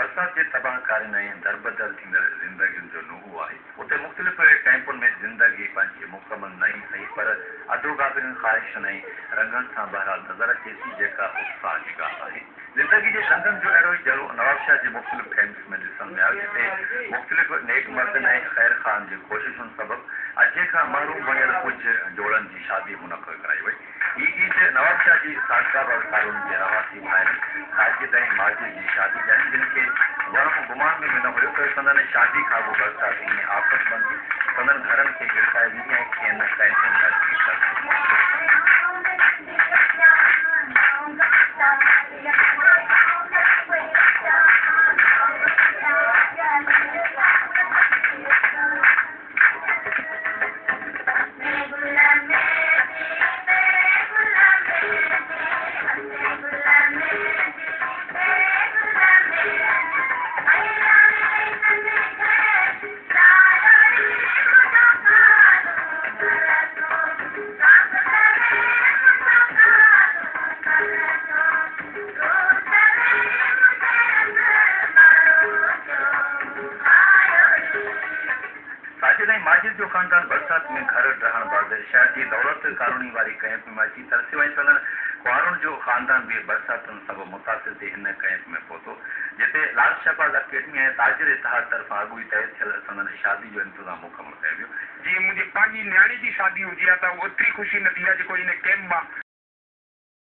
बरसात के तबाहकारी ने दरबदर जिंदगी जो नुहू है उते मुख्तलिफ कैंपुन में जिंदगी पंहिंजी मुकम्मल नहीं सही पर अदोगाबिन ख्वाहिश नहीं रंगन सां बहरहाल नज़र अचे थी जेका उत्साह जी ॻाल्हि आहे। जिंदगी के रंगन जो अहिड़ो ई जहिड़ो नवाबशाह जे मुख्तलिफ कैंप्स में ॾिसण में आयो जिते मुख्तलिफ नेक मर्दन ऐं ख़ैर ख़ान जी कोशिशुनि सबबि अॼु खां महरूम बणियल कुझु जोड़नि जी शादी मुनक़द कराई वई। ही गीत नवाबशाह जी सादका कारून जे रवासी भाइरनि साजिद ऐं माजिद जी शादी आहिनि जिन खे वहम गुमान में न हुयो त संदन शादी खां पोइ बरसात ईअं आफ़त बंदी संदन घरनि खे गिरकाए वेंदी ऐं खेनि कैंपुनि माजिद जो खानदान बरसात में घर रहण बाद शहर की दौलत कॉलोनी वाली कैंप में अची तरसियो ऐं संदन कुंवारुनि जो खानदान भी बरसातुनि सबबि मुतासिर थी हिन कैंप में पहुतो जिते लाल शहबाज अकेडमी ऐं ताजिर इतिहाद तरफ़ां अॻु ई तइ थियल संदन शादी जो इंतज़ाम मुकम्मल कयो वियो। जी मुंहिंजी पंहिंजी न्याणी जी शादी हुजे हा त ओतिरी ख़ुशी न थी आहे जेको हिन कैंप मां